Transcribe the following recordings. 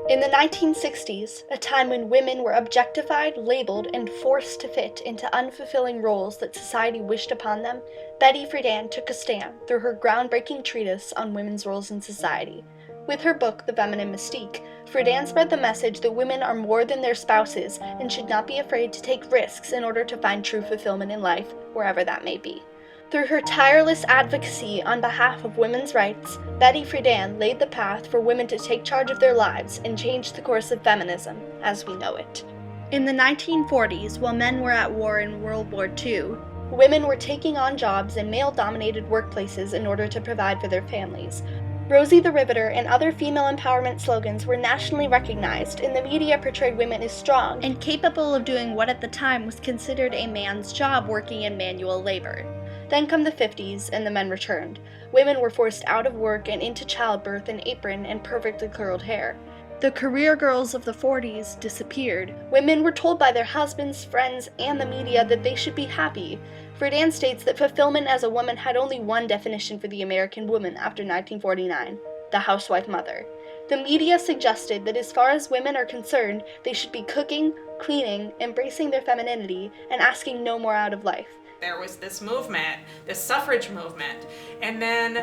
In the 1960s, a time when women were objectified, labeled, and forced to fit into unfulfilling roles that society wished upon them, Betty Friedan took a stand through her groundbreaking treatise on women's roles in society. With her book, The Feminine Mystique, Friedan spread the message that women are more than their spouses and should not be afraid to take risks in order to find true fulfillment in life, wherever that may be. Through her tireless advocacy on behalf of women's rights, Betty Friedan laid the path for women to take charge of their lives and change the course of feminism as we know it. In the 1940s, while men were at war in World War II, women were taking on jobs in male-dominated workplaces in order to provide for their families. Rosie the Riveter and other female empowerment slogans were nationally recognized, and the media portrayed women as strong and capable of doing what at the time was considered a man's job, working in manual labor. Then come the 50s, and the men returned. Women were forced out of work and into childbirth in apron and perfectly curled hair. The career girls of the 40s disappeared. Women were told by their husbands, friends, and the media that they should be happy. Friedan states that fulfillment as a woman had only one definition for the American woman after 1949, the housewife mother. The media suggested that as far as women are concerned, they should be cooking, cleaning, embracing their femininity, and asking no more out of life. There was this movement, this suffrage movement, and then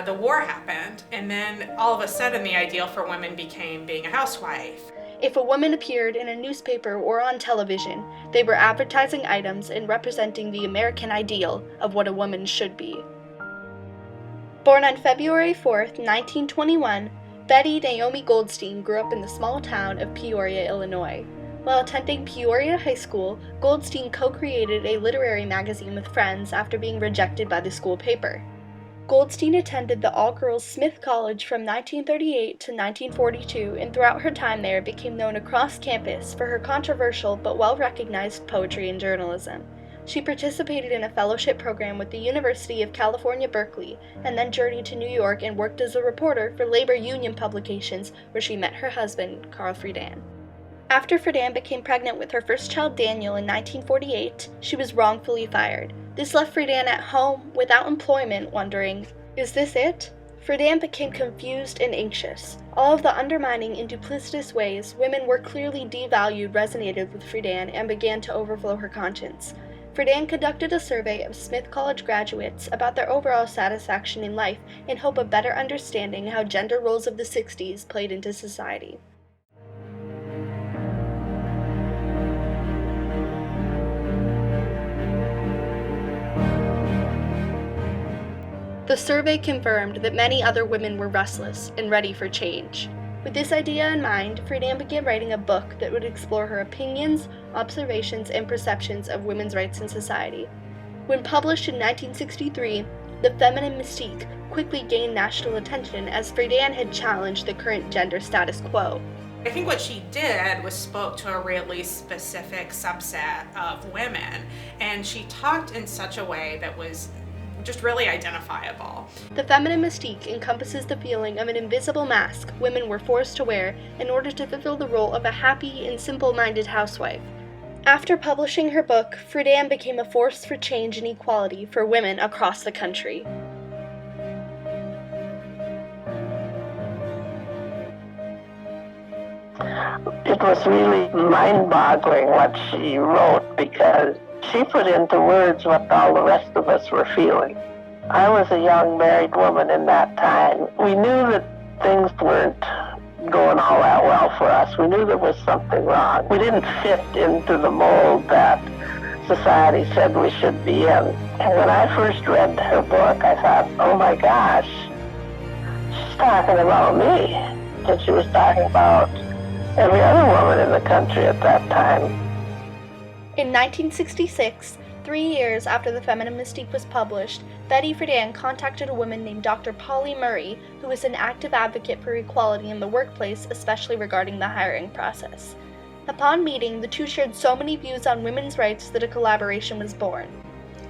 the war happened, and then all of a sudden the ideal for women became being a housewife. If a woman appeared in a newspaper or on television, they were advertising items and representing the American ideal of what a woman should be. Born on February 4th, 1921, Betty Naomi Goldstein grew up in the small town of Peoria, Illinois. While attending Peoria High School, Goldstein co-created a literary magazine with friends after being rejected by the school paper. Goldstein attended the all-girls Smith College from 1938 to 1942, and throughout her time there became known across campus for her controversial but well-recognized poetry and journalism. She participated in a fellowship program with the University of California, Berkeley, and then journeyed to New York and worked as a reporter for labor union publications, where she met her husband, Carl Friedan. After Friedan became pregnant with her first child, Daniel, in 1948, she was wrongfully fired. This left Friedan at home without employment, wondering, is this it? Friedan became confused and anxious. All of the undermining and duplicitous ways women were clearly devalued resonated with Friedan and began to overflow her conscience. Friedan conducted a survey of Smith College graduates about their overall satisfaction in life in hope of better understanding how gender roles of the 60s played into society. The survey confirmed that many other women were restless and ready for change. With this idea in mind, Friedan began writing a book that would explore her opinions, observations, and perceptions of women's rights in society. When published in 1963, The Feminine Mystique quickly gained national attention as Friedan had challenged the current gender status quo. I think what she did was spoke to a really specific subset of women, and she talked in such a way that was just really identifiable. The feminine mystique encompasses the feeling of an invisible mask women were forced to wear in order to fulfill the role of a happy and simple-minded housewife. After publishing her book, Friedan became a force for change and equality for women across the country. It was really mind-boggling what she wrote, because she put into words what all the rest of us were feeling. I was a young married woman in that time. We knew that things weren't going all that well for us. We knew there was something wrong. We didn't fit into the mold that society said we should be in. And when I first read her book, I thought, oh my gosh, she's talking about me. And she was talking about every other woman in the country at that time. In 1966, 3 years after The Feminine Mystique was published, Betty Friedan contacted a woman named Dr. Polly Murray, who was an active advocate for equality in the workplace, especially regarding the hiring process. Upon meeting, the two shared so many views on women's rights that a collaboration was born.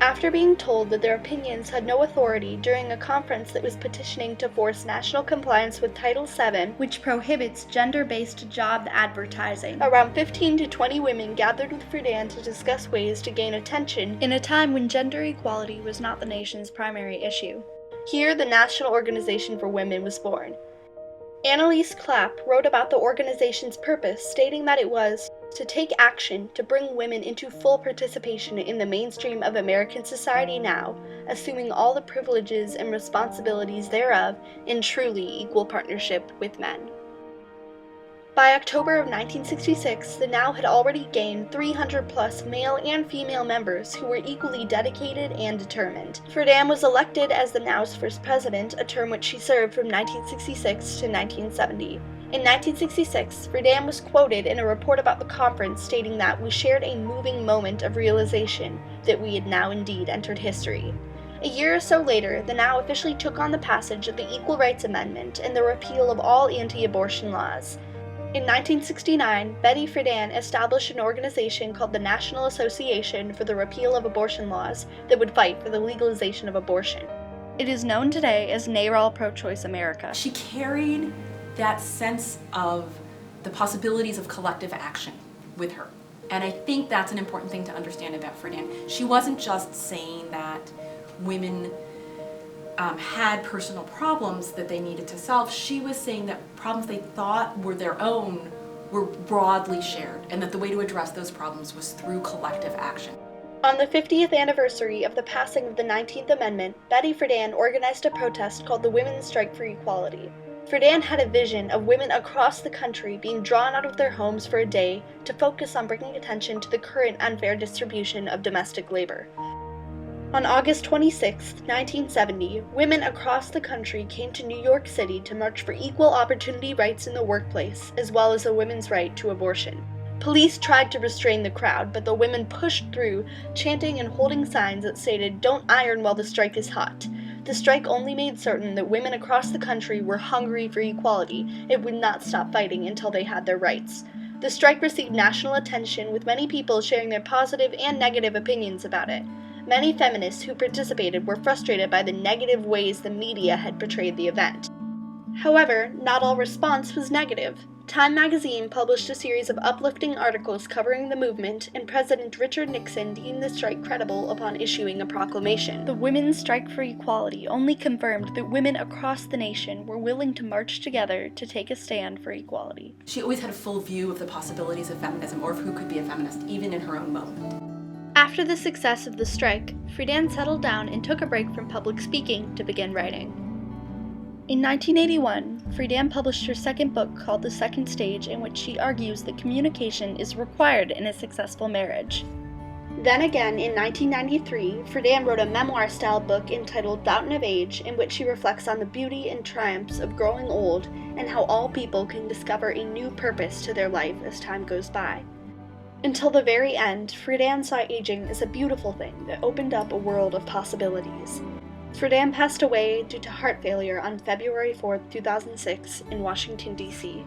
After being told that their opinions had no authority during a conference that was petitioning to force national compliance with Title VII, which prohibits gender-based job advertising, around 15 to 20 women gathered with Friedan to discuss ways to gain attention in a time when gender equality was not the nation's primary issue. Here, the National Organization for Women was born. Annalise Clapp wrote about the organization's purpose, stating that it was to take action to bring women into full participation in the mainstream of American society now, assuming all the privileges and responsibilities thereof in truly equal partnership with men. By October of 1966, the NOW had already gained 300-plus male and female members who were equally dedicated and determined. Friedan was elected as the NOW's first president, a term which she served from 1966 to 1970. In 1966, Friedan was quoted in a report about the conference stating that we shared a moving moment of realization that we had now indeed entered history. A year or so later, the NOW officially took on the passage of the Equal Rights Amendment and the repeal of all anti-abortion laws. In 1969, Betty Friedan established an organization called the National Association for the Repeal of Abortion Laws that would fight for the legalization of abortion. It is known today as NARAL Pro-Choice America. She carried that sense of the possibilities of collective action with her. And I think that's an important thing to understand about Friedan. She wasn't just saying that women had personal problems that they needed to solve. She was saying that problems they thought were their own were broadly shared, and that the way to address those problems was through collective action. On the 50th anniversary of the passing of the 19th Amendment, Betty Friedan organized a protest called the Women's Strike for Equality. Friedan had a vision of women across the country being drawn out of their homes for a day to focus on bringing attention to the current unfair distribution of domestic labor. On August 26, 1970, women across the country came to New York City to march for equal opportunity rights in the workplace, as well as a women's right to abortion. Police tried to restrain the crowd, but the women pushed through, chanting and holding signs that stated, "Don't iron while the strike is hot." The strike only made certain that women across the country were hungry for equality and would not stop fighting until they had their rights. The strike received national attention, with many people sharing their positive and negative opinions about it. Many feminists who participated were frustrated by the negative ways the media had portrayed the event. However, not all response was negative. Time magazine published a series of uplifting articles covering the movement, and President Richard Nixon deemed the strike credible upon issuing a proclamation. The Women's Strike for Equality only confirmed that women across the nation were willing to march together to take a stand for equality. She always had a full view of the possibilities of feminism, or of who could be a feminist, even in her own moment. After the success of the strike, Friedan settled down and took a break from public speaking to begin writing. In 1981, Friedan published her second book called The Second Stage, in which she argues that communication is required in a successful marriage. Then again, in 1993, Friedan wrote a memoir-style book entitled Fountain of Age, in which she reflects on the beauty and triumphs of growing old and how all people can discover a new purpose to their life as time goes by. Until the very end, Friedan saw aging as a beautiful thing that opened up a world of possibilities. Friedan passed away due to heart failure on February 4, 2006, in Washington, D.C.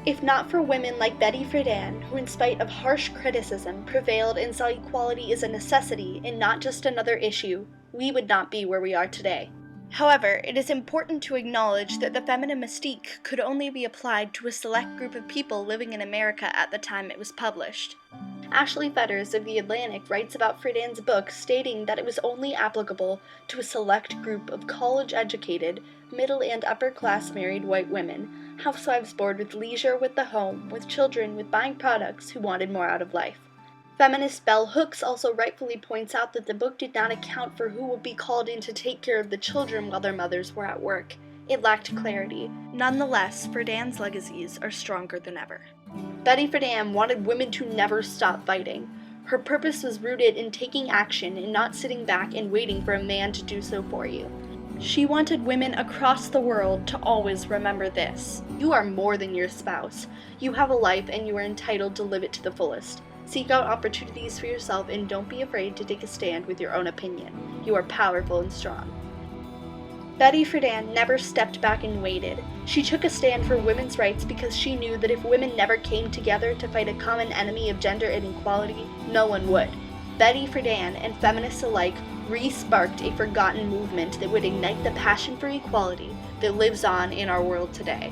If not for women like Betty Friedan, who in spite of harsh criticism prevailed and saw equality as a necessity and not just another issue, we would not be where we are today. However, it is important to acknowledge that the feminine mystique could only be applied to a select group of people living in America at the time it was published. Ashley Fetters of The Atlantic writes about Friedan's book, stating that it was only applicable to a select group of college-educated, middle and upper-class married white women, housewives bored with leisure with the home, with children, with buying products who wanted more out of life. Feminist Bell Hooks also rightfully points out that the book did not account for who would be called in to take care of the children while their mothers were at work. It lacked clarity. Nonetheless, Friedan's legacies are stronger than ever. Betty Friedan wanted women to never stop fighting. Her purpose was rooted in taking action and not sitting back and waiting for a man to do so for you. She wanted women across the world to always remember this: you are more than your spouse. You have a life and you are entitled to live it to the fullest. Seek out opportunities for yourself and don't be afraid to take a stand with your own opinion. You are powerful and strong. Betty Friedan never stepped back and waited. She took a stand for women's rights because she knew that if women never came together to fight a common enemy of gender inequality, no one would. Betty Friedan and feminists alike re-sparked a forgotten movement that would ignite the passion for equality that lives on in our world today.